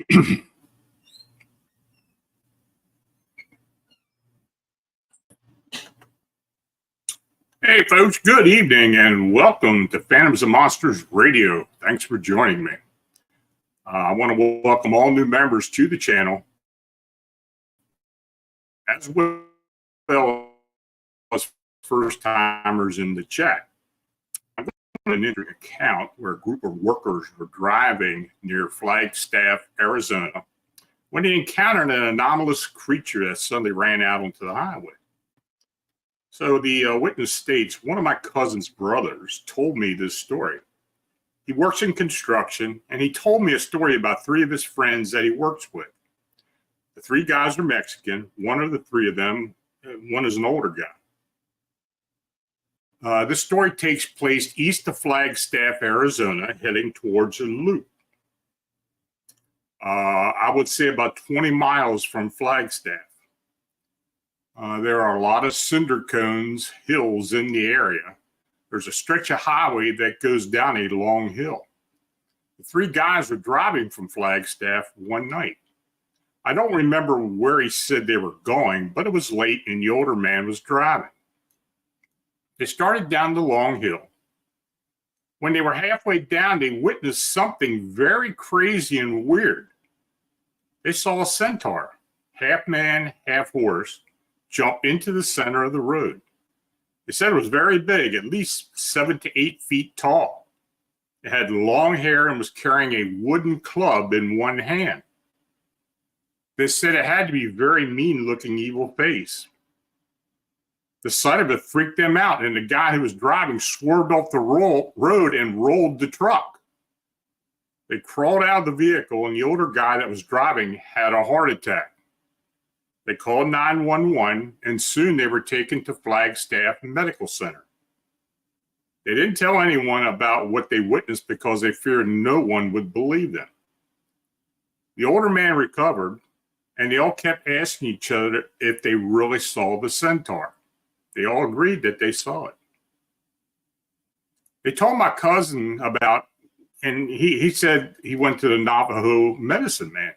Hey folks, good evening and welcome to Phantoms Monsters Radio. Thanks for joining me. I want to welcome all new members to the channel, as well as first timers in the chat. I've got an interesting account where a group of workers were driving near Flagstaff, Arizona, when they encountered an anomalous creature that suddenly ran out onto the highway. So the witness states, one of my cousin's brothers told me this story. He works in construction, and he told me a story about three of his friends that he works with. The three guys are Mexican. One of the three of them, one is an older guy. This story takes place east of Flagstaff, Arizona, heading towards a loop. I would say about 20 miles from Flagstaff. There are a lot of cinder cones, hills in the area. There's a stretch of highway that goes down a long hill. The three guys were driving from Flagstaff one night. I don't remember where he said they were going, but it was late and the older man was driving. They started down the long hill. When they were halfway down, they witnessed something very crazy and weird. They saw a centaur, half man, half horse, jump into the center of the road. They said it was very big, at least 7 to 8 feet tall. It had long hair and was carrying a wooden club in one hand. They said it had to be a very mean-looking evil face. The sight of it freaked them out, and the guy who was driving swerved off the road and rolled the truck. They crawled out of the vehicle, and the older guy that was driving had a heart attack. They called 911, and soon they were taken to Flagstaff Medical Center. They didn't tell anyone about what they witnessed because they feared no one would believe them. The older man recovered, and they all kept asking each other if they really saw the centaur. They all agreed that they saw it. They told my cousin about, and he said he went to the Navajo medicine man.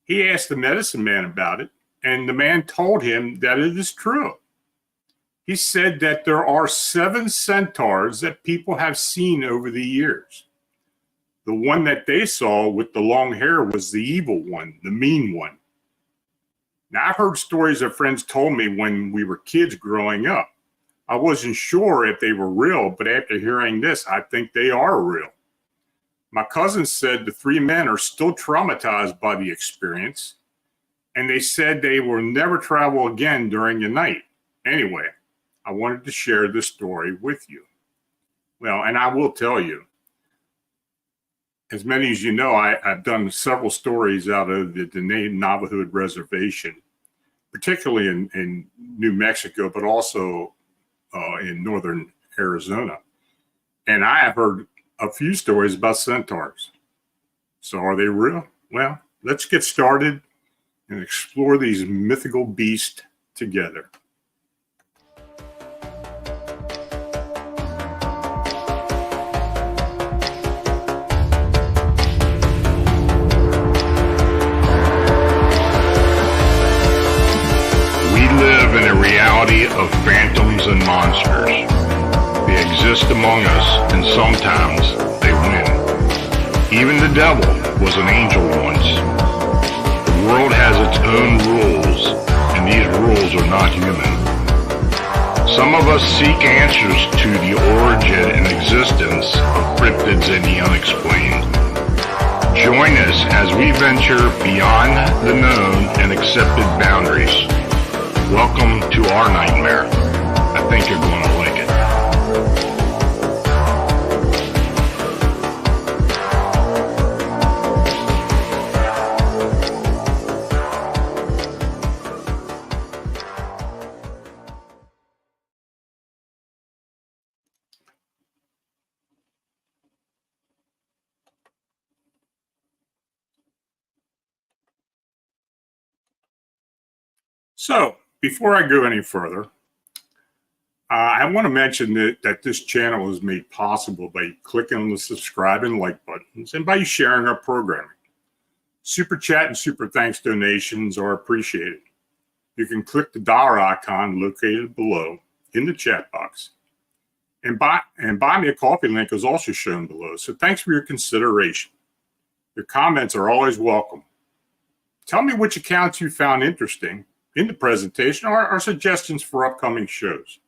He asked the medicine man about it, and the man told him that it is true. He said that there are 7 centaurs that people have seen over the years. The one that they saw with the long hair was the evil one, the mean one. Now, I've heard stories that friends told me when we were kids growing up. I wasn't sure if they were real, but after hearing this, I think they are real. My cousin said the 3 men are still traumatized by the experience, and they said they will never travel again during the night. Anyway, I wanted to share this story with you. Well, and I will tell you, as many as you know, I've done several stories out of the Navajo Reservation, particularly in New Mexico, but also in northern Arizona. And I have heard a few stories about centaurs. So are they real? Well, let's get started and explore these mythical beasts together. We live in a reality of phantoms and monsters. They exist among us, and sometimes they win. Even the devil was an angel once. The world has its own rules, and these rules are not human. Some of us seek answers to the origin and existence of cryptids and the unexplained. Join us as we venture beyond the known and accepted boundaries. Welcome to our nightmare. I think you're going to like it. So, before I go any further, I want to mention that this channel is made possible by clicking on the subscribe and like buttons and by sharing our programming. Super chat and super thanks donations are appreciated. You can click the dollar icon located below in the chat box. And buy me a coffee link is also shown below. So thanks for your consideration. Your comments are always welcome. Tell me which accounts you found interesting in the presentation or suggestions for upcoming shows.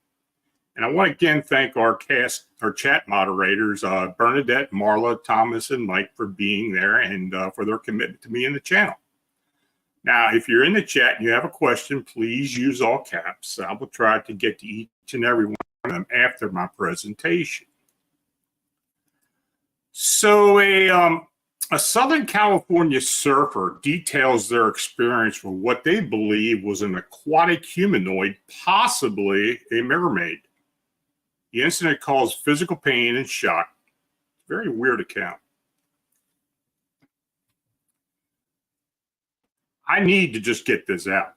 And I want to again thank our chat moderators, Bernadette, Marla, Thomas, and Mike for being there and for their commitment to me and the channel. Now, if you're in the chat and you have a question, please use all caps. I will try to get to each and every one of them after my presentation. So a Southern California surfer details their experience with what they believe was an aquatic humanoid, possibly a mermaid. The incident caused physical pain and shock. Very weird account. I need to just get this out.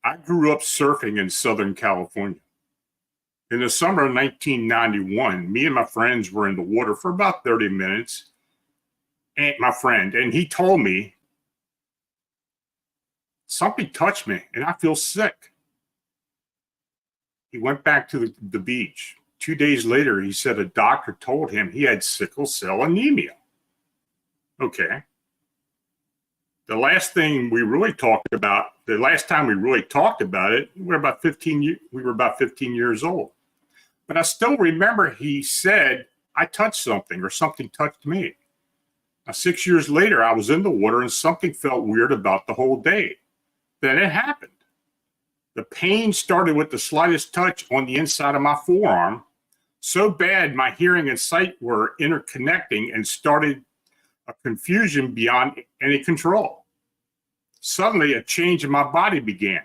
I grew up surfing in Southern California. In the summer of 1991, me and my friends were in the water for about 30 minutes. And he told me, something touched me and I feel sick. He went back to the beach. 2 days later, he said a doctor told him he had sickle cell anemia. Okay. The last time we really talked about it, we were about 15 years old. But I still remember he said, I touched something or something touched me. Now, 6 years later, I was in the water and something felt weird about the whole day. Then it happened. The pain started with the slightest touch on the inside of my forearm. So bad, my hearing and sight were interconnecting and started a confusion beyond any control. Suddenly, a change in my body began.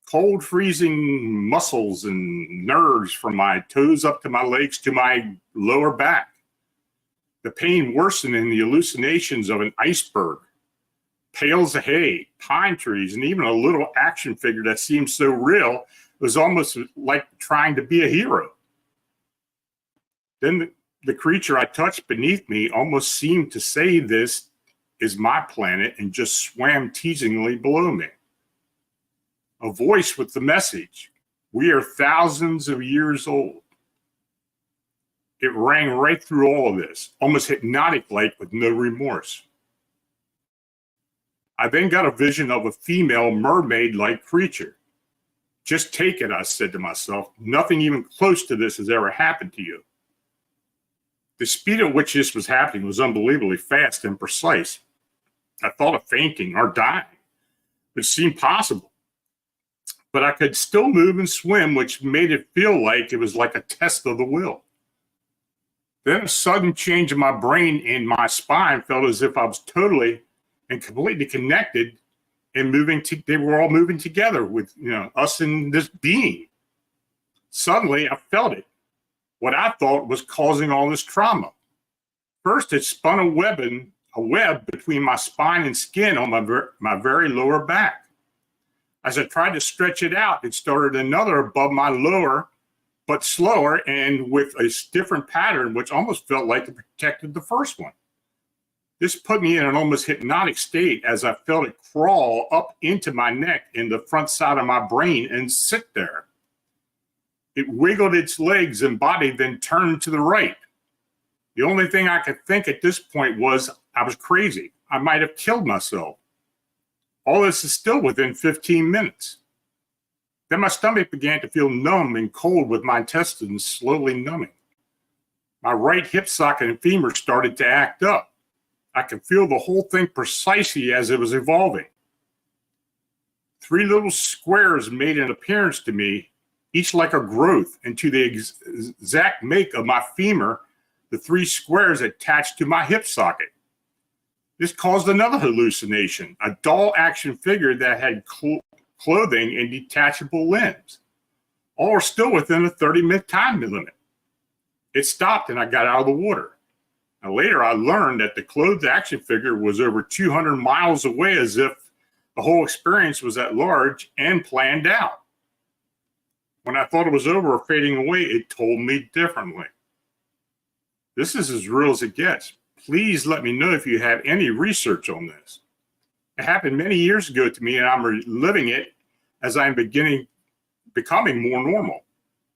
Cold, freezing muscles and nerves from my toes up to my legs to my lower back. The pain worsened in the hallucinations of an iceberg, pails of hay, pine trees, and even a little action figure that seemed so real, it was almost like trying to be a hero. Then the creature I touched beneath me almost seemed to say, "This is my planet," and just swam teasingly below me. A voice with the message, "We are thousands of years old." It rang right through all of this, almost hypnotic-like with no remorse. I then got a vision of a female mermaid-like creature. "Just take it," I said to myself. "Nothing even close to this has ever happened to you." The speed at which this was happening was unbelievably fast and precise. I thought of fainting or dying. It seemed possible. But I could still move and swim, which made it feel like it was like a test of the will. Then a sudden change in my brain and my spine felt as if I was totally and completely connected and they were all moving together with, us and this being. Suddenly I felt it. What I thought was causing all this trauma. First, it spun a web between my spine and skin on my very lower back. As I tried to stretch it out, it started another above my lower, but slower and with a different pattern, which almost felt like it protected the first one. This put me in an almost hypnotic state as I felt it crawl up into my neck and the front side of my brain and sit there. It wiggled its legs and body, then turned to the right. The only thing I could think at this point was I was crazy. I might have killed myself. All this is still within 15 minutes. Then my stomach began to feel numb and cold with my intestines slowly numbing. My right hip socket and femur started to act up. I could feel the whole thing precisely as it was evolving. 3 little squares made an appearance to me, each like a growth, and to the exact make of my femur, the 3 squares attached to my hip socket. This caused another hallucination, a doll action figure that had clothing and detachable limbs. All are still within a 30-minute time limit. It stopped and I got out of the water. Now, later I learned that the clothed action figure was over 200 miles away, as if the whole experience was at large and planned out. When I thought it was over or fading away, it told me differently. This is as real as it gets. Please let me know if you have any research on this. It happened many years ago to me, and I'm reliving it as I'm becoming more normal.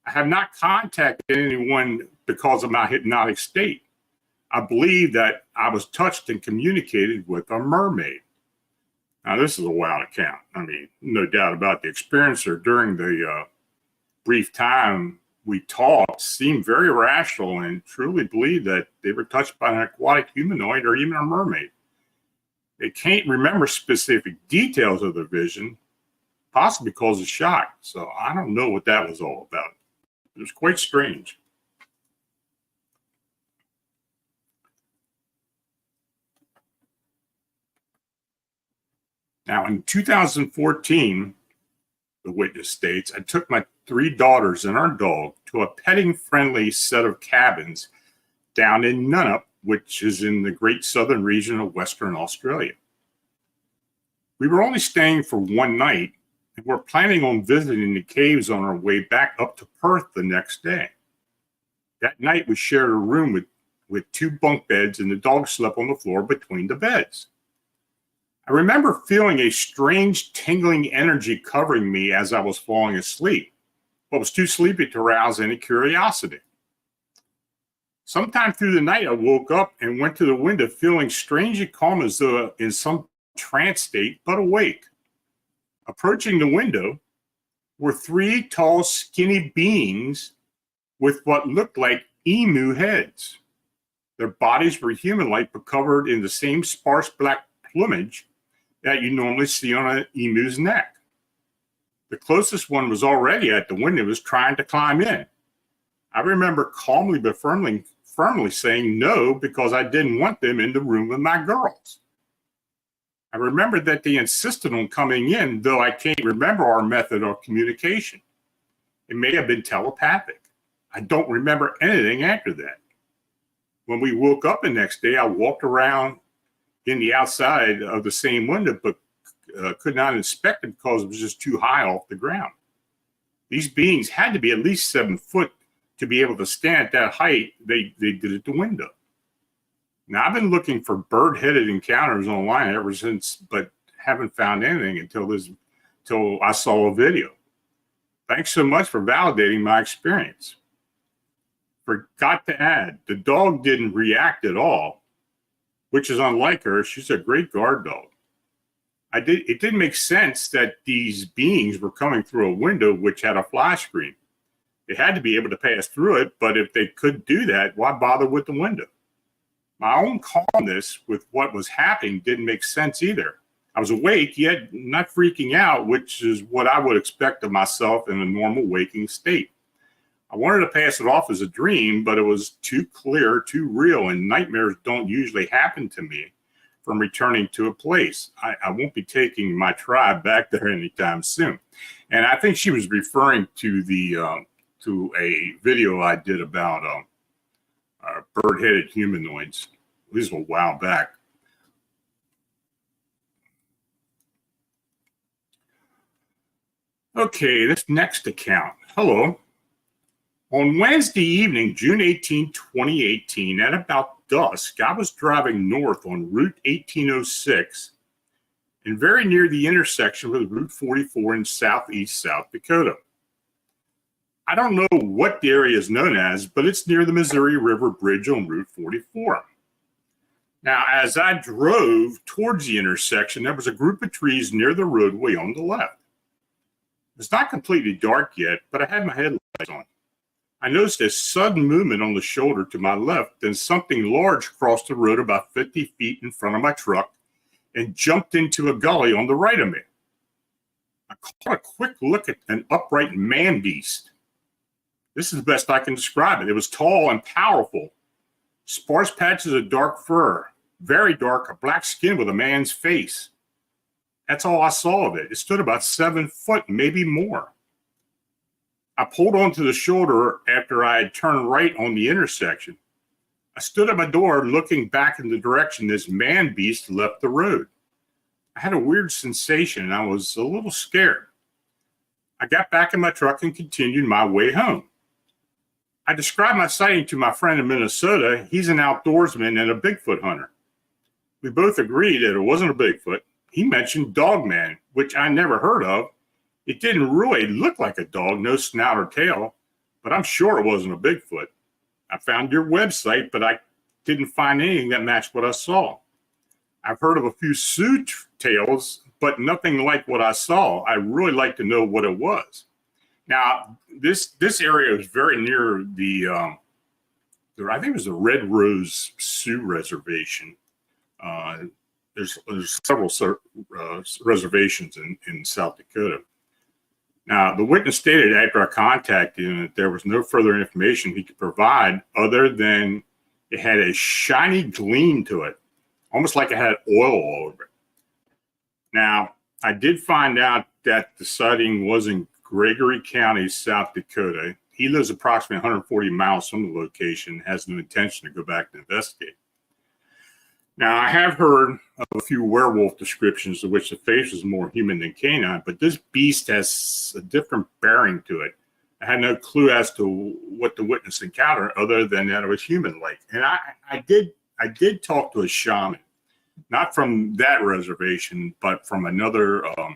I have not contacted anyone because of my hypnotic state. I believe that I was touched and communicated with a mermaid. Now, this is a wild account. I mean, no doubt about the experiencer during the brief time we talked seemed very rational and truly believed that they were touched by an aquatic humanoid or even a mermaid. They can't remember specific details of the vision, possibly because of shock. So I don't know what that was all about. It was quite strange. Now, in 2014, the witness states, I took my 3 daughters and our dog to a petting-friendly set of cabins down in Nunnup, which is in the great southern region of Western Australia. We were only staying for one night, and we're planning on visiting the caves on our way back up to Perth the next day. That night, we shared a room with 2 bunk beds, and the dog slept on the floor between the beds. I remember feeling a strange tingling energy covering me as I was falling asleep, but was too sleepy to arouse any curiosity. Sometime through the night, I woke up and went to the window feeling strangely calm as though in some trance state, but awake. Approaching the window were 3 tall, skinny beings with what looked like emu heads. Their bodies were human-like, but covered in the same sparse black plumage that you normally see on an emu's neck. The closest one was already at the window, was trying to climb in. I remember calmly but firmly saying no because I didn't want them in the room with my girls. I remember that they insisted on coming in, though I can't remember our method of communication. It may have been telepathic. I don't remember anything after that. When we woke up the next day, I walked around in the outside of the same window, but could not inspect it because it was just too high off the ground. These beings had to be at least 7 foot to be able to stand at that height they did at the window. Now, I've been looking for bird-headed encounters online ever since, but haven't found anything until I saw a video. Thanks so much for validating my experience. Forgot to add, the dog didn't react at all, which is unlike her. She's a great guard dog. It didn't make sense that these beings were coming through a window which had a flash screen. They had to be able to pass through it, but if they could do that, why bother with the window? My own calmness with what was happening didn't make sense either. I was awake, yet not freaking out, which is what I would expect of myself in a normal waking state. I wanted to pass it off as a dream, but it was too clear, too real, and nightmares don't usually happen to me from returning to a place. I won't be taking my tribe back there anytime soon. And I think she was referring to to a video I did about bird-headed humanoids. This was a while back. Okay, this next account. Hello. On Wednesday evening, June 18, 2018, at about dusk, I was driving north on Route 1806 and very near the intersection with Route 44 in southeast South Dakota. I don't know what the area is known as, but it's near the Missouri River Bridge on Route 44. Now, as I drove towards the intersection, there was a group of trees near the roadway on the left. It was not completely dark yet, but I had my headlights on. I noticed a sudden movement on the shoulder to my left, then something large crossed the road about 50 feet in front of my truck and jumped into a gully on the right of me. I caught a quick look at an upright man beast. This is the best I can describe it. It was tall and powerful. Sparse patches of dark fur, very dark, a black skin with a man's face. That's all I saw of it. It stood about 7 foot, maybe more. I pulled onto the shoulder after I had turned right on the intersection. I stood at my door looking back in the direction this man beast left the road. I had a weird sensation and I was a little scared. I got back in my truck and continued my way home. I described my sighting to my friend in Minnesota. He's an outdoorsman and a Bigfoot hunter. We both agreed that it wasn't a Bigfoot. He mentioned Dogman, which I never heard of. It didn't really look like a dog, no snout or tail, but I'm sure it wasn't a Bigfoot. I found your website, but I didn't find anything that matched what I saw. I've heard of a few Sioux tales, but nothing like what I saw. I really like to know what it was. Now, this area is very near the, I think it was the Red Rose Sioux Reservation. There's several reservations in South Dakota. Now, the witness stated after I contacted him that there was no further information he could provide other than it had a shiny gleam to it, almost like it had oil all over it. Now, I did find out that the sighting was in Gregory County, South Dakota. He lives approximately 140 miles from the location and has no intention to go back to investigate. Now, I have heard of a few werewolf descriptions of which the face was more human than canine, but this beast has a different bearing to it. I had no clue as to what the witness encountered other than that it was human-like. And I did talk to a shaman, not from that reservation, but from another, I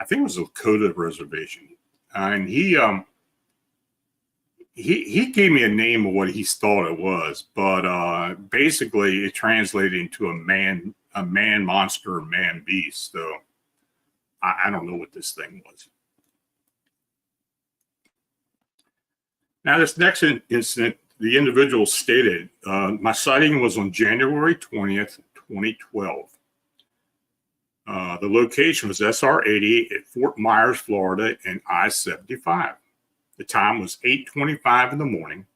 think it was a Lakota reservation. And he gave me a name of what he thought it was, but basically it translated into a man monster, man beast. So I don't know what this thing was. Now, this next incident, the individual stated, my sighting was on January 20th, 2012. The location was SR 80 at Fort Myers, Florida, and I-75. The time was 8:25 in the morning.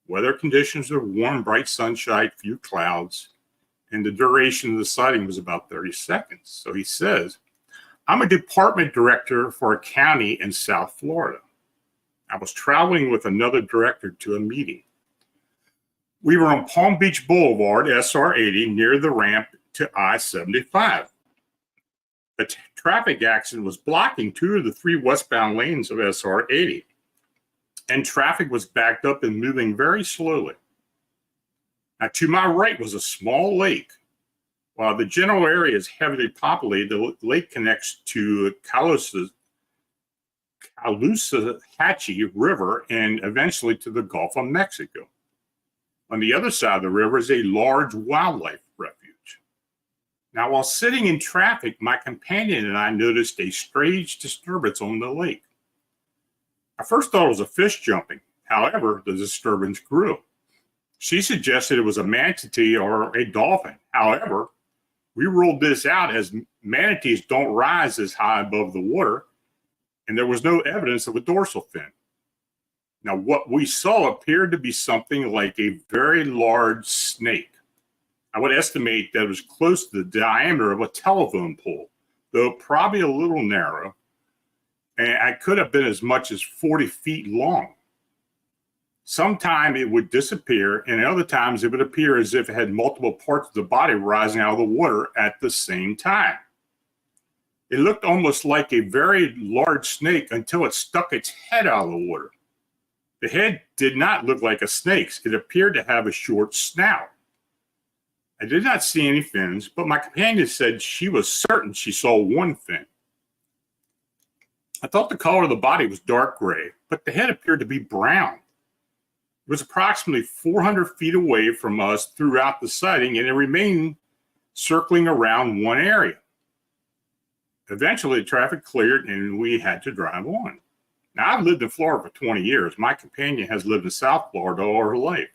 Weather conditions were warm, bright sunshine, few clouds, and the duration of the sighting was about 30 seconds. So he says, I'm a department director for a county in South Florida. I was traveling with another director to a meeting. We were on Palm Beach Boulevard, SR 80, near the ramp to I-75. A traffic accident was blocking 2 of the 3 westbound lanes of SR 80. And traffic was backed up and moving very slowly. Now, to my right was a small lake. While the general area is heavily populated, the lake connects to Caloosahatchee River and eventually to the Gulf of Mexico. On the other side of the river is a large wildlife refuge. Now, while sitting in traffic, my companion and I noticed a strange disturbance on the lake. I first thought it was a fish jumping. However, the disturbance grew. She suggested it was a manatee or a dolphin. However, we ruled this out as manatees don't rise as high above the water, and there was no evidence of a dorsal fin. Now, what we saw appeared to be something like a very large snake. I would estimate that it was close to the diameter of a telephone pole, though probably a little narrow. And it could have been as much as 40 feet long. Sometimes it would disappear, and other times it would appear as if it had multiple parts of the body rising out of the water at the same time. It looked almost like a very large snake until it stuck its head out of the water. The head did not look like a snake's. It appeared to have a short snout. I did not see any fins, but my companion said she was certain she saw one fin. I thought the color of the body was dark gray, but the head appeared to be brown. It was approximately 400 feet away from us throughout the sighting, and it remained circling around one area. Eventually, the traffic cleared, and we had to drive on. Now, I've lived in Florida for 20 years. My companion has lived in South Florida all her life.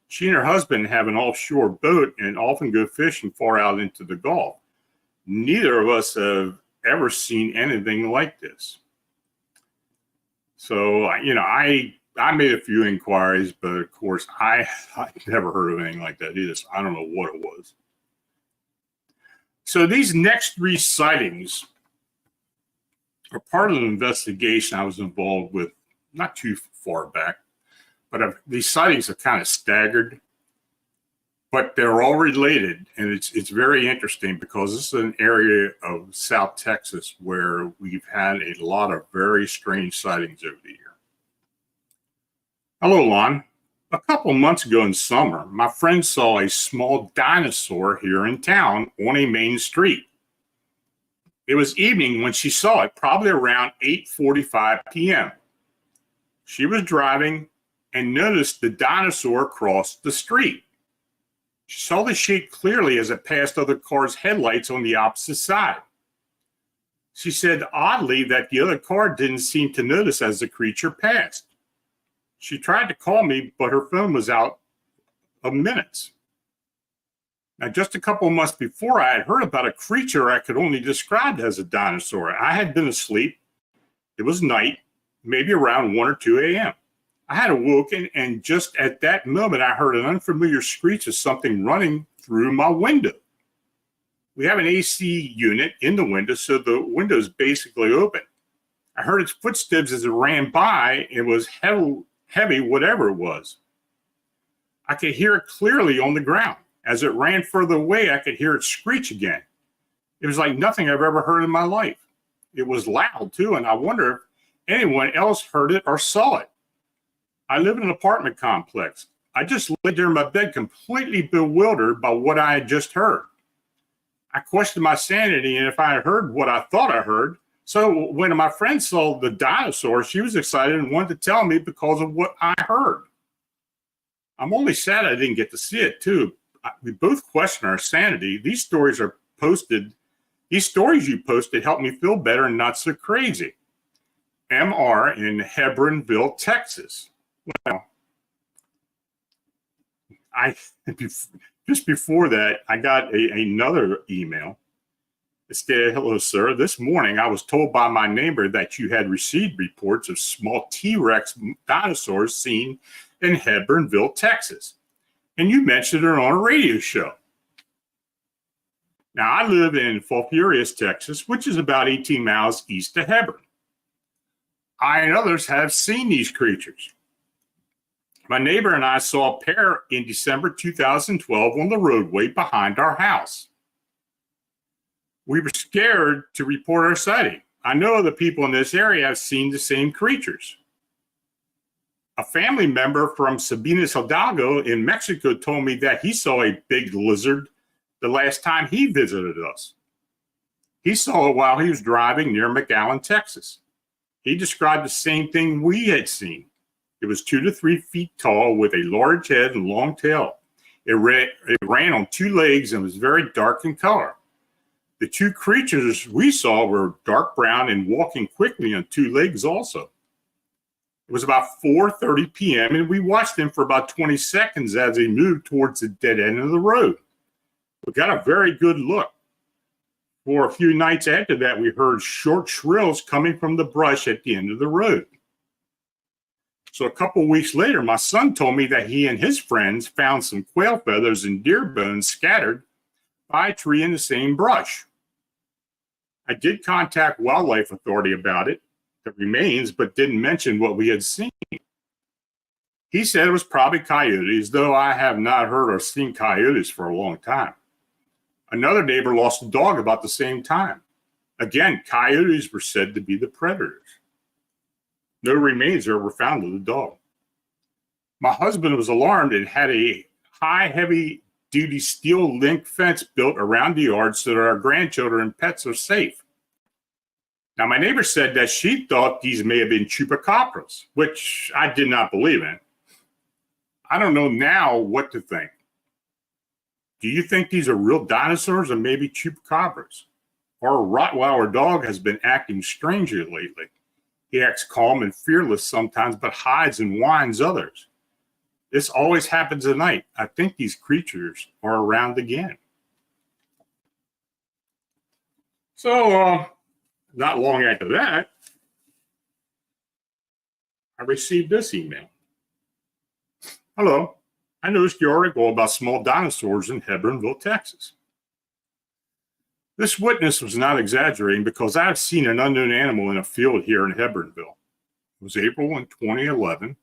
She and her husband have an offshore boat and often go fishing far out into the Gulf. Neither of us have ever seen anything like this. So, I made a few inquiries, but of course, I never heard of anything like that either. So I don't know what it was. So these next 3 sightings are part of an investigation I was involved with not too far back, but these sightings are kind of staggered, but they're all related. And it's very interesting because this is an area of South Texas where we've had a lot of very strange sightings over the years. Hello, Lon. A couple months ago in summer, my friend saw a small dinosaur here in town on a main street. It was evening when she saw it, probably around 8:45 p.m. She was driving and noticed the dinosaur cross the street. She saw the shape clearly as it passed other cars' headlights on the opposite side. She said oddly that the other car didn't seem to notice as the creature passed. She tried to call me, but her phone was out of minutes. Now, just a couple of months before, I had heard about a creature I could only describe as a dinosaur. I had been asleep. It was night, maybe around 1 or 2 a.m. I had awoken, and just at that moment, I heard an unfamiliar screech of something running through my window. We have an AC unit in the window, so the window is basically open. I heard its footsteps as it ran by. It was heavy, whatever it was. I could hear it clearly on the ground. As it ran further away, I could hear it screech again. It was like nothing I've ever heard in my life. It was loud too, and I wonder if anyone else heard it or saw it. I live in an apartment complex. I just lay there in my bed completely bewildered by what I had just heard. I questioned my sanity and if I had heard what I thought I heard. So when my friend saw the dinosaur, she was excited and wanted to tell me because of what I heard. I'm only sad I didn't get to see it too. We both question our sanity. These stories you posted help me feel better and not so crazy. MR in Hebronville, Texas. Well, just before that, I got another email. It stated, "Hello, sir. This morning I was told by my neighbor that you had received reports of small T-Rex dinosaurs seen in Hebronville, Texas. And you mentioned it on a radio show." Now, I live in Fortean, Texas, which is about 18 miles east of Hebron. I and others have seen these creatures. My neighbor and I saw a pair in December 2012 on the roadway behind our house. We were scared to report our sighting. I know other people in this area have seen the same creatures. A family member from Sabinas Hidalgo in Mexico told me that he saw a big lizard the last time he visited us. He saw it while he was driving near McAllen, Texas. He described the same thing we had seen. It was 2 to 3 feet tall with a large head and long tail. It ran on 2 legs and was very dark in color. The 2 creatures we saw were dark brown and walking quickly on 2 legs also. It was about 4:30 p.m. and we watched them for about 20 seconds as they moved towards the dead end of the road. We got a very good look. For a few nights after that, we heard short shrills coming from the brush at the end of the road. So a couple of weeks later, my son told me that he and his friends found some quail feathers and deer bones scattered by a tree in the same brush. I did contact Wildlife Authority about it, the remains, but didn't mention what we had seen. He said it was probably coyotes, though I have not heard or seen coyotes for a long time. Another neighbor lost a dog about the same time. Again, coyotes were said to be the predators. No remains were found of the dog. My husband was alarmed and had a high, heavy-duty steel link fence built around the yard so that our grandchildren and pets are safe. Now, my neighbor said that she thought these may have been chupacabras, which I did not believe in. I don't know now what to think. Do you think these are real dinosaurs or maybe chupacabras? Our Rottweiler dog has been acting strangely lately. He acts calm and fearless sometimes, but hides and whines others. This always happens at night. I think these creatures are around again. So, not long after that, I received this email. "Hello, I noticed your article about small dinosaurs in Hebronville, Texas. This witness was not exaggerating because I have seen an unknown animal in a field here in Hebronville. It was April in 2011.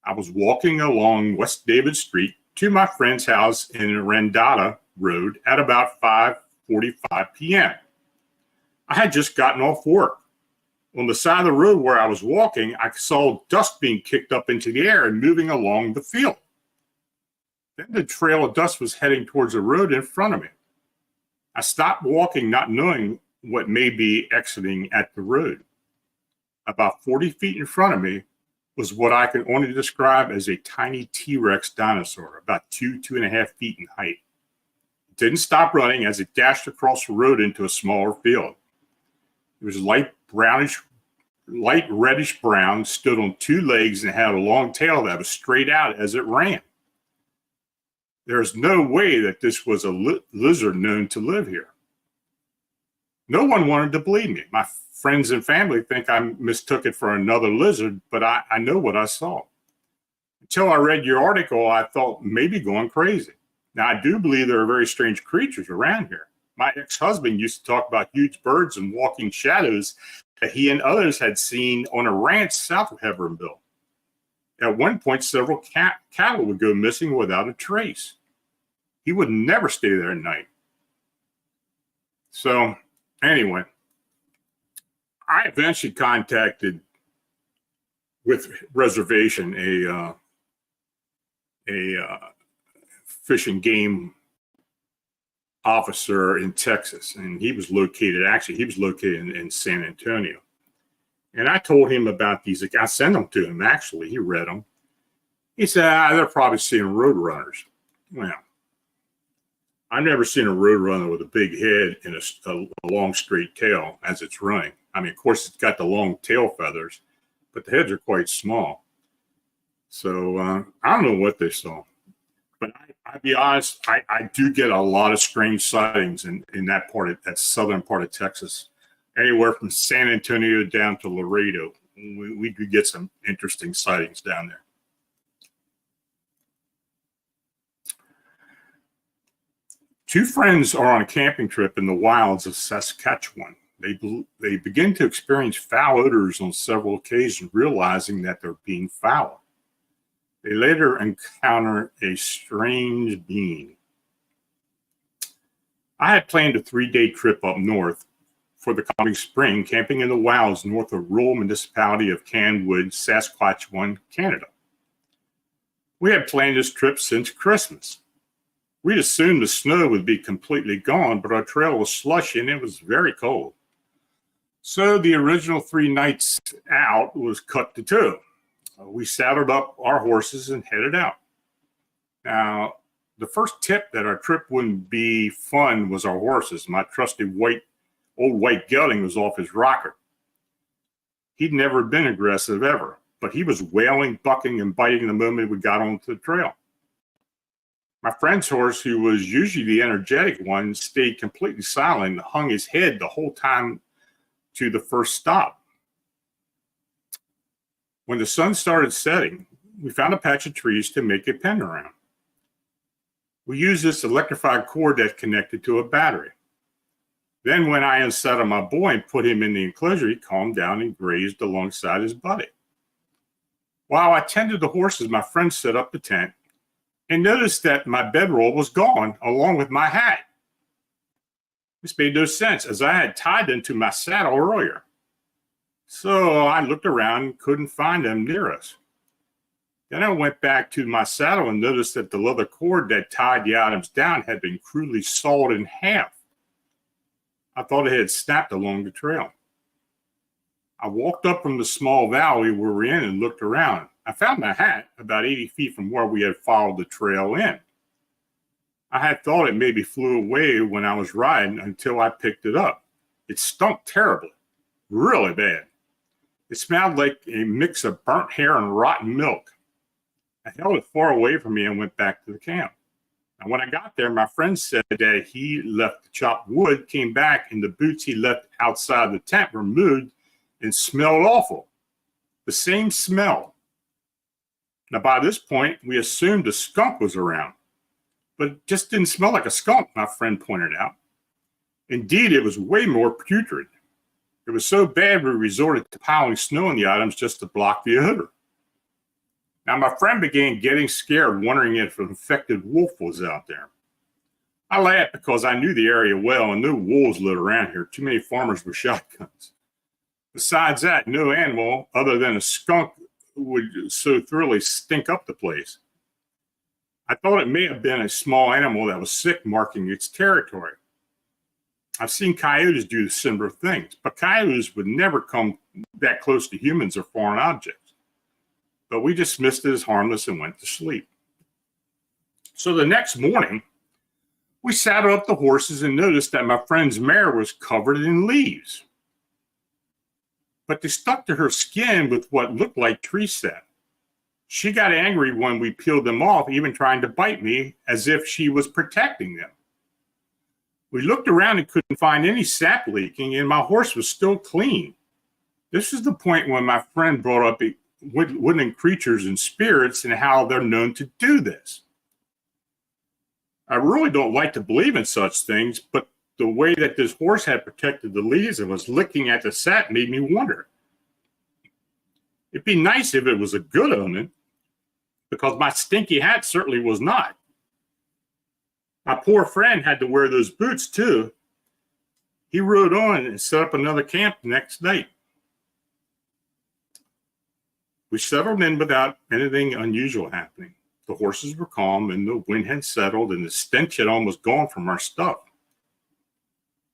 I was walking along West David Street to my friend's house in Rendata Road at about 5:45 p.m. I had just gotten off work. On the side of the road where I was walking, I saw dust being kicked up into the air and moving along the field. Then the trail of dust was heading towards the road in front of me. I stopped walking, not knowing what may be exiting at the road. About 40 feet in front of me was what I can only describe as a tiny T-Rex dinosaur, about 2.5 feet in height. It didn't stop running as it dashed across the road into a smaller field. It was light reddish brown, stood on two legs, and had a long tail that was straight out as it ran. There's no way that this was a lizard known to live here. No one wanted to believe me. My friends and family think I mistook it for another lizard, but I know what I saw. Until I read your article, I thought maybe going crazy. Now, I do believe there are very strange creatures around here. My ex-husband used to talk about huge birds and walking shadows that he and others had seen on a ranch south of Hebbronville. At one point, several cattle would go missing without a trace. He would never stay there at night. So, anyway, I eventually contacted, with reservation, a fish and game officer in Texas, and he was located in San Antonio. And I told him about these. I sent them to him, actually. He read them. He said, they're probably seeing roadrunners. Well, I've never seen a roadrunner with a big head and a long straight tail as it's running. I mean, of course, it's got the long tail feathers, but the heads are quite small. So I don't know what they saw. But I'll be honest, I do get a lot of strange sightings in that southern part of Texas. Anywhere from San Antonio down to Laredo. We do get some interesting sightings down there. Two friends are on a camping trip in the wilds of Saskatchewan. They begin to experience foul odors on several occasions, realizing that they're being followed. They later encounter a strange being. I had planned a 3-day trip up north for the coming spring, camping in the wilds north of rural municipality of Canwood, Saskatchewan, Canada. We had planned this trip since Christmas. We'd assumed the snow would be completely gone, but our trail was slushy and it was very cold. So the original 3 nights out was cut to 2. We saddled up our horses and headed out. Now, the first tip that our trip wouldn't be fun was our horses. My trusty old white gelding was off his rocker. He'd never been aggressive ever, but he was wailing, bucking, and biting the moment we got onto the trail. My friend's horse, who was usually the energetic one, stayed completely silent and hung his head the whole time to the first stop. When the sun started setting, we found a patch of trees to make a pen around. We used this electrified cord that connected to a battery. Then when I unsaddled my boy and put him in the enclosure, he calmed down and grazed alongside his buddy. While I tended the horses, my friend set up the tent and noticed that my bedroll was gone along with my hat. This made no sense as I had tied them to my saddle earlier. So I looked around and couldn't find them near us. Then I went back to my saddle and noticed that the leather cord that tied the items down had been crudely sawed in half. I thought it had snapped along the trail. I walked up from the small valley we were in and looked around. I found my hat about 80 feet from where we had followed the trail in. I had thought it maybe flew away when I was riding until I picked it up. It stunk terribly, really bad. It smelled like a mix of burnt hair and rotten milk. I held it far away from me and went back to the camp. And when I got there, my friend said that he left the chopped wood, came back, and the boots he left outside the tent were moved and smelled awful. The same smell. Now, by this point, we assumed a skunk was around, but it just didn't smell like a skunk, my friend pointed out. Indeed, it was way more putrid. It was so bad we resorted to piling snow on the items just to block the odor. Now, my friend began getting scared, wondering if an infected wolf was out there. I laughed because I knew the area well and no wolves lived around here. Too many farmers with shotguns. Besides that, no animal other than a skunk would so thoroughly stink up the place. I thought it may have been a small animal that was sick marking its territory. I've seen coyotes do similar things, but coyotes would never come that close to humans or foreign objects. But we dismissed it as harmless and went to sleep. So the next morning, we saddled up the horses and noticed that my friend's mare was covered in leaves. But they stuck to her skin with what looked like tree sap. She got angry when we peeled them off, even trying to bite me as if she was protecting them. We looked around and couldn't find any sap leaking, and my horse was still clean. This is the point when my friend brought up woodland creatures and spirits and how they're known to do this. I really don't like to believe in such things, but the way that this horse had protected the leaves and was licking at the sap made me wonder. It'd be nice if it was a good omen, because my stinky hat certainly was not. My poor friend had to wear those boots too. He rode on and set up another camp the next night. We settled in without anything unusual happening. The horses were calm and the wind had settled and the stench had almost gone from our stuff.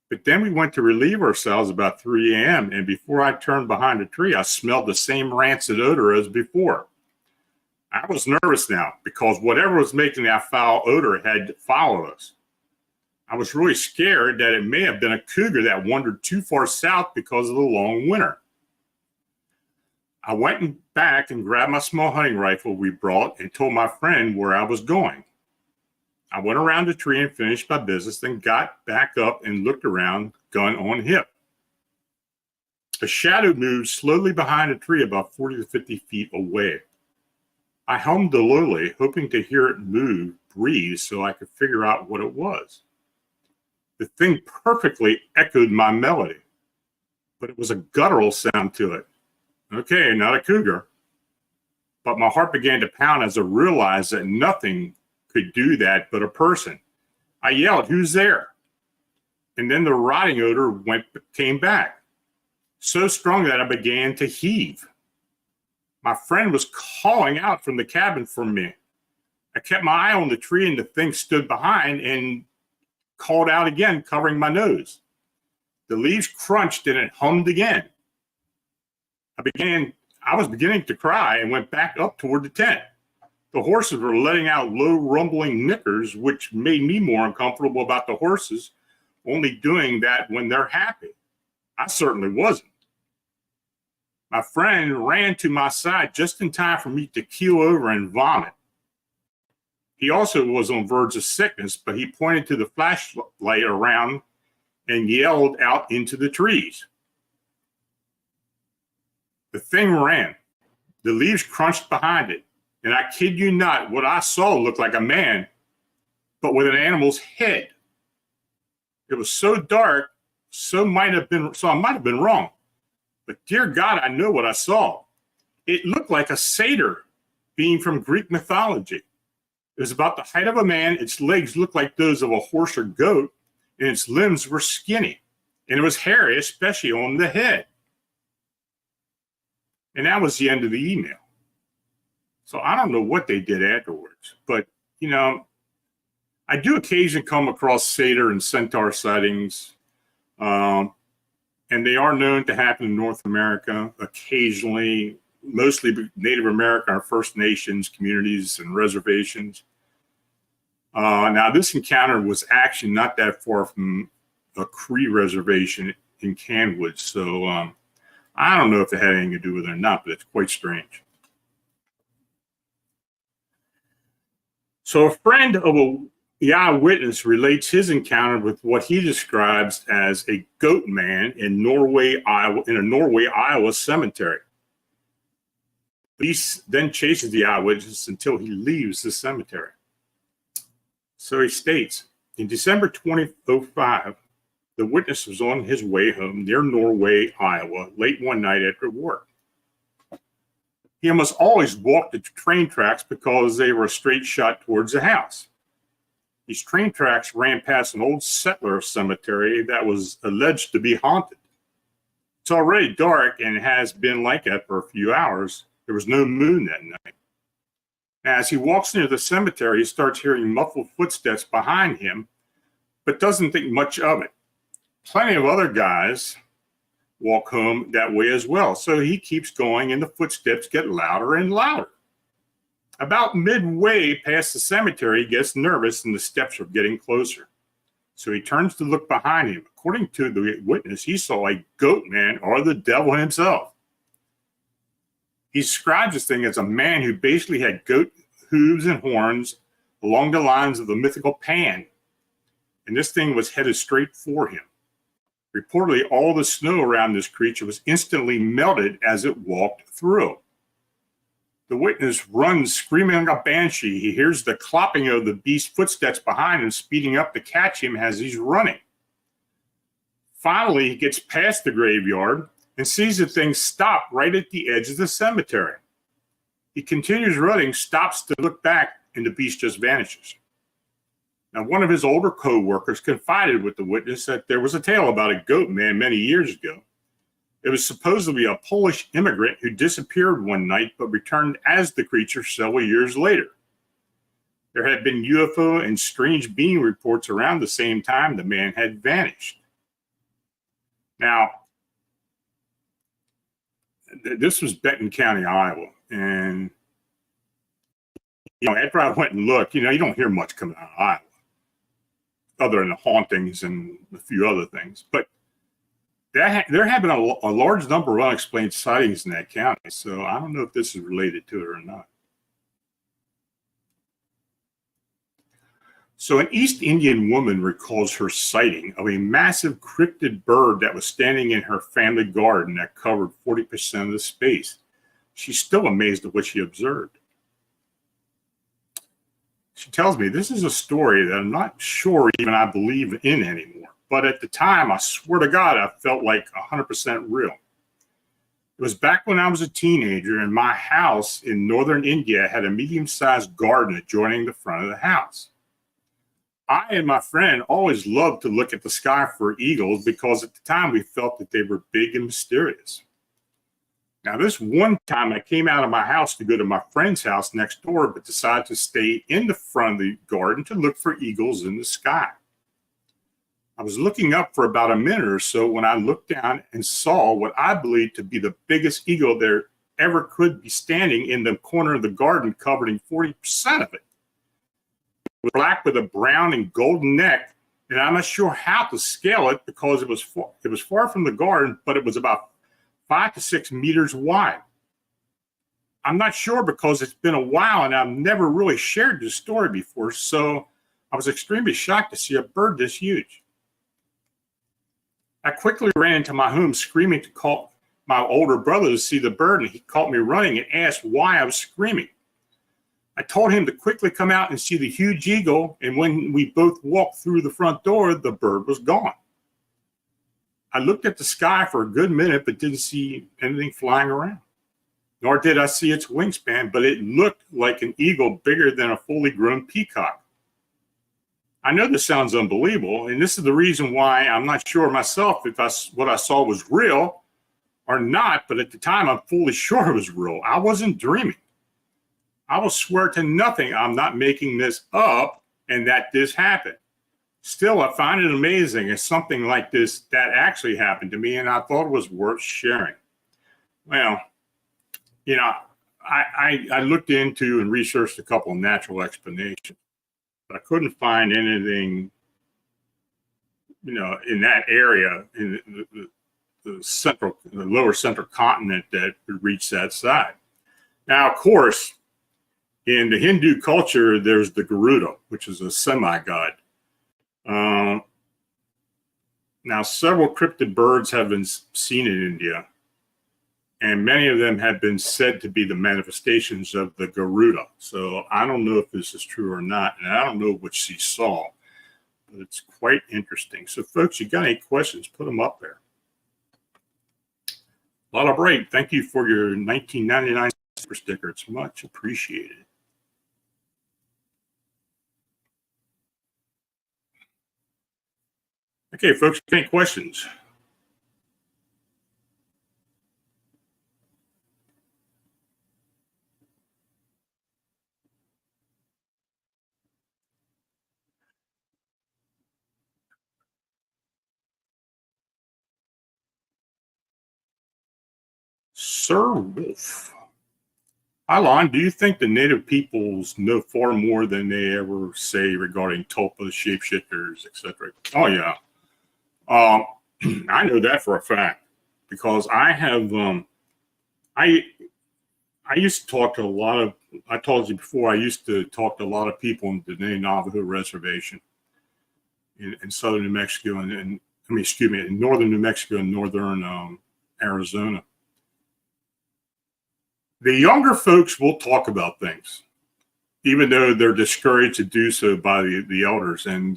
But then we went to relieve ourselves about 3 a.m. and before I turned behind a tree, I smelled the same rancid odor as before. I was nervous now because whatever was making that foul odor had followed us. I was really scared that it may have been a cougar that wandered too far south because of the long winter. I went back and grabbed my small hunting rifle we brought and told my friend where I was going. I went around the tree and finished my business, then got back up and looked around, gun on hip. A shadow moved slowly behind a tree about 40 to 50 feet away. I hummed lowly, hoping to hear it move, breathe, so I could figure out what it was. The thing perfectly echoed my melody, but it was a guttural sound to it. Okay, not a cougar. But my heart began to pound as I realized that nothing could do that but a person. I yelled, "Who's there?" And then the rotting odor came back, so strong that I began to heave. My friend was calling out from the cabin for me. I kept my eye on the tree and the thing stood behind and called out again, covering my nose. The leaves crunched and it hummed again. I was beginning to cry and went back up toward the tent. The horses were letting out low rumbling nickers, which made me more uncomfortable about the horses only doing that when they're happy. I certainly wasn't. My friend ran to my side just in time for me to keel over and vomit. He also was on verge of sickness, but he pointed to the flashlight around and yelled out into the trees. The thing ran. The leaves crunched behind it. And I kid you not, what I saw looked like a man, but with an animal's head. It was so dark, so I might have been wrong. But dear God, I know what I saw. It looked like a satyr, being from Greek mythology. It was about the height of a man. Its legs looked like those of a horse or goat, and its limbs were skinny. And it was hairy, especially on the head. And that was the end of the email. So I don't know what they did afterwards, but, you know, I do occasionally come across satyr and centaur sightings, and they are known to happen in North America occasionally, mostly Native American or First Nations communities and reservations. Now, this encounter was actually not that far from a Cree reservation in Canwood, so I don't know if it had anything to do with it or not, but it's quite strange. So a friend of the eyewitness relates his encounter with what he describes as a goat man in Norway, Iowa, in a Norway, Iowa cemetery. He then chases the eyewitness until he leaves the cemetery. So he states, in December 2005, the witness was on his way home near Norway, Iowa, late one night after work. He almost always walked the train tracks because they were a straight shot towards the house. These train tracks ran past an old settler cemetery that was alleged to be haunted. It's already dark and has been like that for a few hours. There was no moon that night. As he walks near the cemetery, he starts hearing muffled footsteps behind him, but doesn't think much of it. Plenty of other guys walk home that way as well, so he keeps going and the footsteps get louder and louder. About midway past the cemetery, he gets nervous and the steps are getting closer. So he turns to look behind him. According to the witness, he saw a goat man or the devil himself. He describes this thing as a man who basically had goat hooves and horns along the lines of the mythical Pan. And this thing was headed straight for him. Reportedly, all the snow around this creature was instantly melted as it walked through. The witness runs screaming like a banshee. He hears the clopping of the beast's footsteps behind him, speeding up to catch him as he's running. Finally, he gets past the graveyard and sees the thing stop right at the edge of the cemetery. He continues running, stops to look back, and the beast just vanishes. Now, one of his older co-workers confided with the witness that there was a tale about a goat man many years ago. It was supposedly a Polish immigrant who disappeared one night but returned as the creature several years later. There had been UFO and strange being reports around the same time the man had vanished. Now, this was Benton County, Iowa. And, after I went and looked, you don't hear much coming out of Iowa, other than the hauntings and a few other things. But there have been a large number of unexplained sightings in that county. So I don't know if this is related to it or not. So an East Indian woman recalls her sighting of a massive cryptid bird that was standing in her family garden that covered 40% of the space. She's still amazed at what she observed. She tells me, this is a story that I'm not sure even I believe in anymore. But at the time, I swear to God, I felt like 100% real. It was back when I was a teenager, and my house in northern India had a medium-sized garden adjoining the front of the house. I and my friend always loved to look at the sky for eagles because at the time we felt that they were big and mysterious. Now, this one time I came out of my house to go to my friend's house next door, but decided to stay in the front of the garden to look for eagles in the sky. I was looking up for about a minute or so when I looked down and saw what I believed to be the biggest eagle there ever could be standing in the corner of the garden, covering 40% of it. It was black with a brown and golden neck, and I'm not sure how to scale it because it was far from the garden, but it was about 5 to 6 meters wide. I'm not sure because it's been a while and I've never really shared this story before, so I was extremely shocked to see a bird this huge. I quickly ran into my home screaming to call my older brother to see the bird, and he caught me running and asked why I was screaming. I told him to quickly come out and see the huge eagle, and when we both walked through the front door, the bird was gone. I looked at the sky for a good minute, but didn't see anything flying around. Nor did I see its wingspan, but it looked like an eagle bigger than a fully grown peacock. I know this sounds unbelievable, and this is the reason why I'm not sure myself if what I saw was real or not, but at the time I'm fully sure it was real. I wasn't dreaming. I will swear to nothing I'm not making this up and that this happened. Still, I find it amazing as something like this that actually happened to me, and I thought it was worth sharing. Well, I looked into and researched a couple of natural explanations, but I couldn't find anything, in that area, in the lower central continent that would reach that side. Now, of course, in the Hindu culture, there's the Garuda, which is a semi-god. Now, several cryptid birds have been seen in India, and many of them have been said to be the manifestations of the Garuda. So I don't know if this is true or not, and I don't know what she saw, but it's quite interesting. So, folks, you got any questions, put them up there. Lala Bright, thank you for your 1999 super sticker. It's much appreciated. Okay, folks, any questions? Sir Wolf. Hi, Lon. Do you think the native peoples know far more than they ever say regarding tulpas, shapeshifters, etc.? Oh, yeah. I know that for a fact because I have, I used to talk to a lot of, I told you before, I used to talk to a lot of people on the Navajo Reservation in southern New Mexico and I mean, excuse me, in northern New Mexico and northern Arizona. The younger folks will talk about things, even though they're discouraged to do so by the elders. And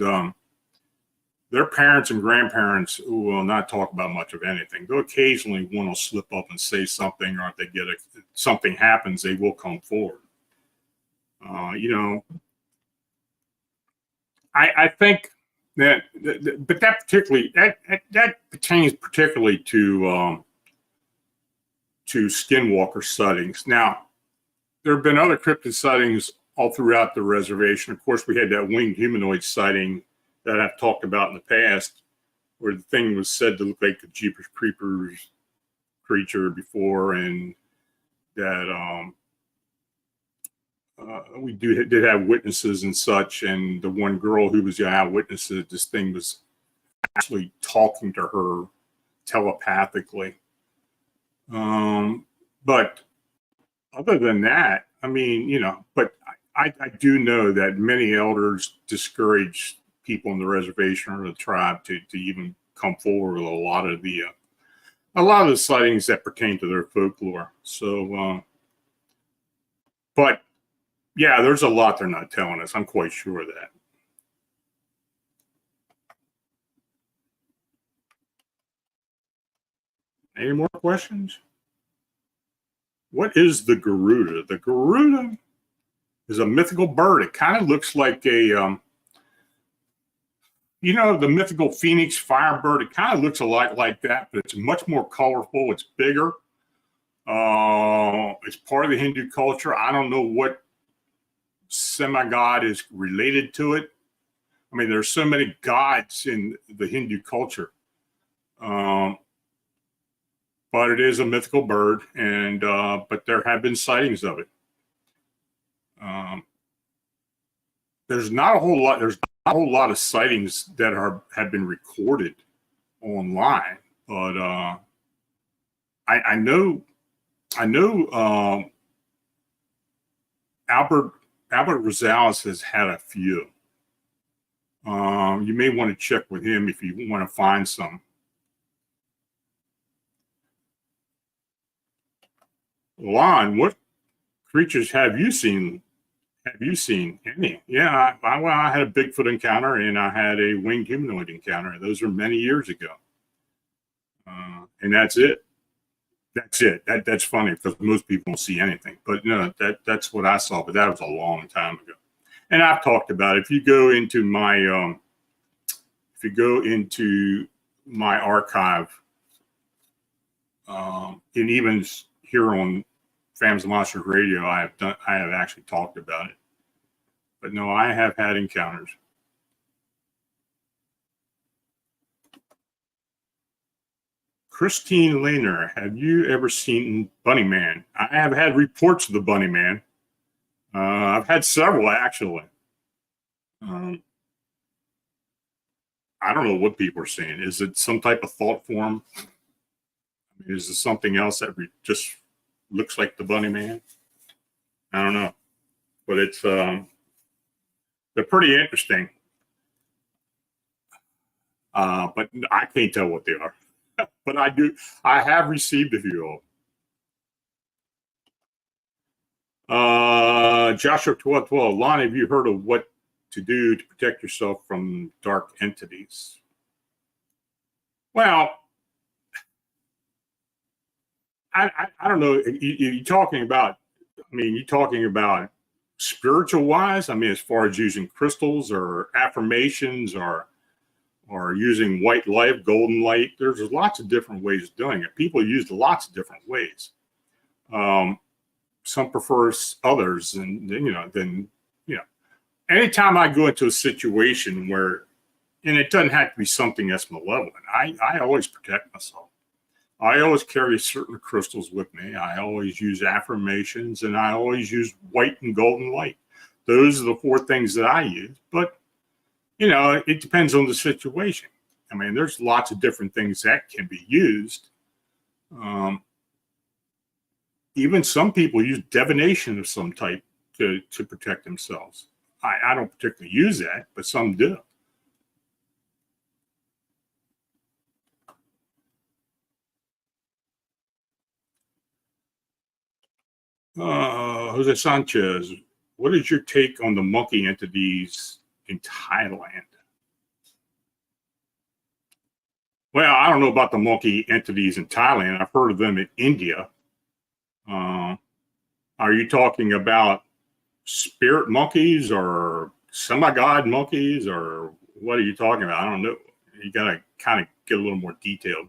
their parents and grandparents will not talk about much of anything. They'll occasionally want to slip up and say something, or if they get something happens, they will come forward. You know, I think that, but that particularly, that pertains particularly to skinwalker sightings. Now, there have been other cryptid sightings all throughout the reservation. Of course, we had that winged humanoid sighting that I've talked about in the past, where the thing was said to look like a Jeepers Creepers creature before, and that we did have witnesses and such. And the one girl who was the eyewitness that this thing was actually talking to her telepathically. But other than that, I mean, you know, but I do know that many elders discourage people on the reservation or the tribe to even come forward with a lot of the sightings that pertain to their folklore. So, but yeah, there's a lot they're not telling us. I'm quite sure of that. Any more questions? What is the Garuda? The Garuda is a mythical bird. It kind of looks like a, you know, the mythical phoenix firebird. It kind of looks a lot like that, but it's much more colorful. It's bigger. It's part of the Hindu culture. I don't know what semi-god is related to it. I mean, there's so many gods in the Hindu culture. But it is a mythical bird, and but there have been sightings of it. There's not a whole lot. There's not a whole lot of sightings that have been recorded online, but I know Albert Rosales has had a few. You may want to check with him if you want to find some. Lon, what creatures have you seen? Have you seen any? Yeah, I had a Bigfoot encounter and I had a winged humanoid encounter. Those were many years ago. And that's it. That's it. That's funny because most people don't see anything. But no, that's what I saw. But that was a long time ago. And I've talked about it. If you go into my archive, and even here on Phantoms Monsters Radio, I have actually talked about it. But no, I have had encounters. Christine Lehner, have you ever seen Bunny Man? I have had reports of the Bunny Man. I've had several, actually. I don't know what people are saying. Is it some type of thought form? Is it something else that just looks like the Bunny Man? I don't know. But it's they're pretty interesting. But I can't tell what they are. But I have received a few of them. Joshua 1212, Lon, have you heard of what to do to protect yourself from dark entities? Well, I don't know. You're talking about, I mean, you're talking about spiritual wise? I mean, as far as using crystals or affirmations or using white light, golden light, there's lots of different ways of doing it. People use lots of different ways. Some prefer others, and then anytime I go into a situation where, and it doesn't have to be something that's malevolent, I always protect myself. I always carry certain crystals with me. I always use affirmations, and I always use white and golden light. Those are the 4 things that I use. But, you know, it depends on the situation. I mean, there's lots of different things that can be used. Even some people use divination of some type to protect themselves. I don't particularly use that, but some do. Jose Sanchez, what is your take on the monkey entities in Thailand? Well, I don't know about the monkey entities in Thailand. I've heard of them in India. Are you talking about spirit monkeys or semi-god monkeys, or what are you talking about? I don't know. You got to kind of get a little more detailed.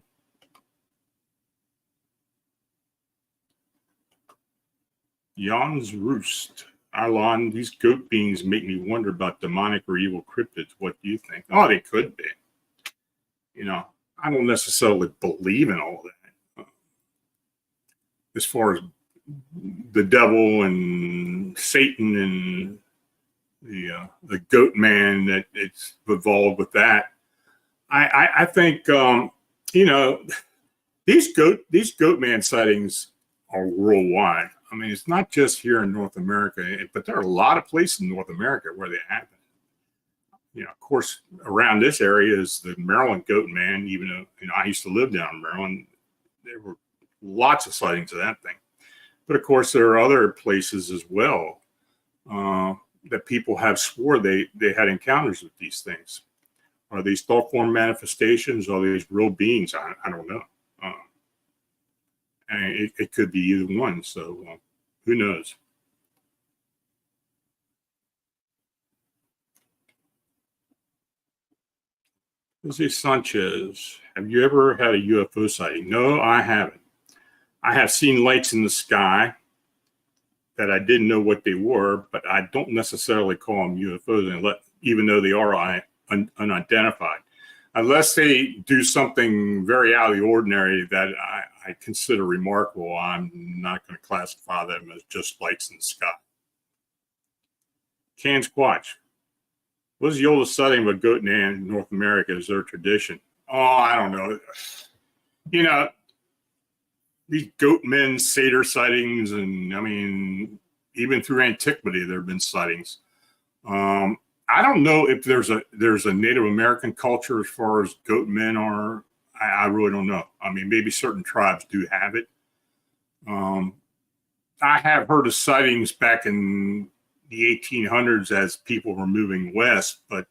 Jan's Roost. Lon, these goat beings make me wonder about demonic or evil cryptids. What do you think? Oh, they could be. You know, I don't necessarily believe in all that. As far as the devil and Satan and the goat man, that it's evolved with that. I think you know, these goat man sightings are worldwide. I mean, it's not just here in North America, but there are a lot of places in North America where they happen. You know, of course, around this area is the Maryland goat man. Even though, you know, I used to live down in Maryland, there were lots of sightings of that thing. But of course, there are other places as well that people have swore they had encounters with these things. Are these thought form manifestations? Are these real beings? I don't know. And it could be either one. So who knows? Jose Sanchez, have you ever had a UFO sighting? No, I haven't. I have seen lights in the sky that I didn't know what they were, but I don't necessarily call them UFOs, even though they are unidentified. Unless they do something very out of the ordinary that I consider remarkable, I'm not going to classify them as just lights in the sky. Can Squatch. What is the oldest sighting of a goat man in North America? Is their tradition? Oh, I don't know. You know, these goat men, satyr sightings, and I mean, even through antiquity, there have been sightings. I don't know if there's a Native American culture as far as goat men are. I really don't know. I mean, maybe certain tribes do have it. I have heard of sightings back in the 1800s as people were moving west, but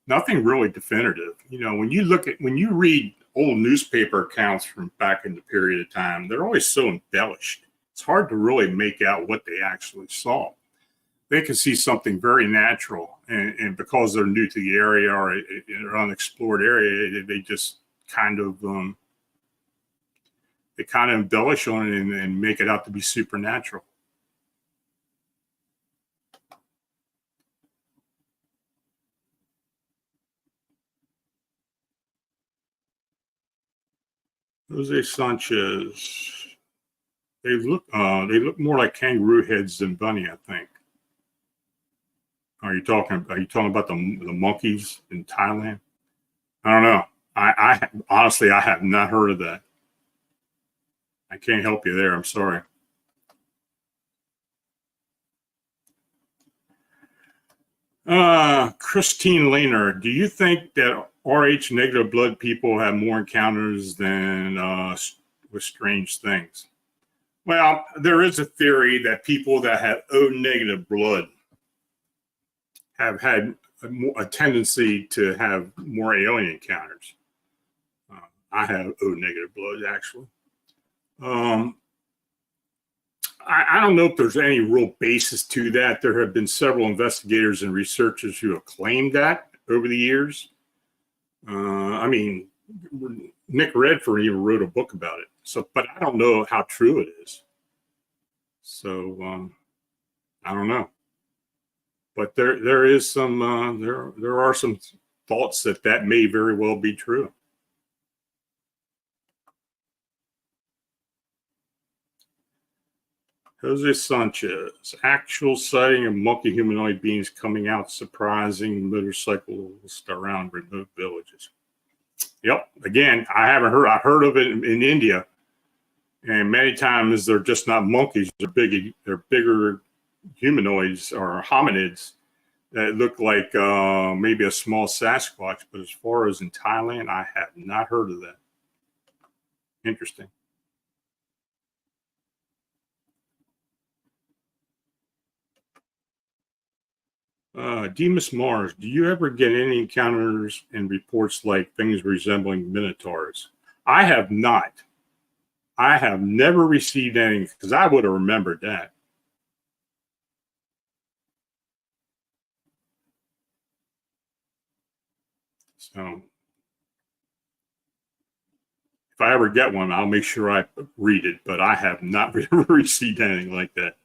nothing really definitive. You know, when you read old newspaper accounts from back in the period of time, they're always so embellished. It's hard to really make out what they actually saw. They can see something very natural, and because they're new to the area or an unexplored area, they just kind of embellish on it and make it out to be supernatural. Jose Sanchez. They look more like kangaroo heads than bunny, I think. Are you talking about the monkeys in Thailand? I don't know. I honestly, I have not heard of that. I can't help you there. I'm sorry. Christine Lehner, do you think that RH negative blood people have more encounters than with strange things? Well, there is a theory that people that have O negative blood have had a tendency to have more alien encounters. I have O negative blood, actually. I don't know if there's any real basis to that. There have been several investigators and researchers who have claimed that over the years. I mean, Nick Redford even wrote a book about it. So, but I don't know how true it is. So, I don't know. But there is some there are some thoughts that may very well be true. Jose Sanchez, actual sighting of monkey humanoid beings coming out surprising motorcycles around remote villages. Yep. Again, I've heard of it in India. And many times they're just not monkeys. They're bigger humanoids or hominids that look like maybe a small Sasquatch. But as far as in Thailand, I have not heard of that. Interesting. Demas Mars, do you ever get any encounters and reports like things resembling minotaurs? I have not. I have never received any because I would have remembered that. So if I ever get one, I'll make sure I read it, but I have not received anything like that.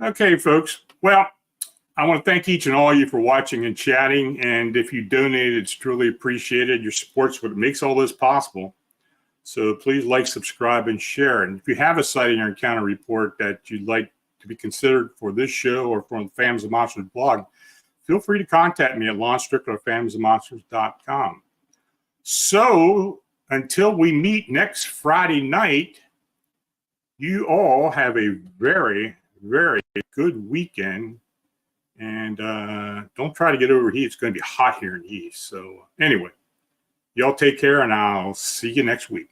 Okay, folks. Well, I want to thank each and all of you for watching and chatting. And if you donated, it's truly appreciated. Your support's what makes all this possible. So please like, subscribe, and share. And if you have a sighting or encounter report that you'd like to be considered for this show or from the Phantoms Monsters blog, feel free to contact me at Lon Strickler at phantomsmonsters.com. So until we meet next Friday night, you all have a very, very good weekend. And don't try to get overheat. It's going to be hot here in the east. So anyway, y'all take care, and I'll see you next week.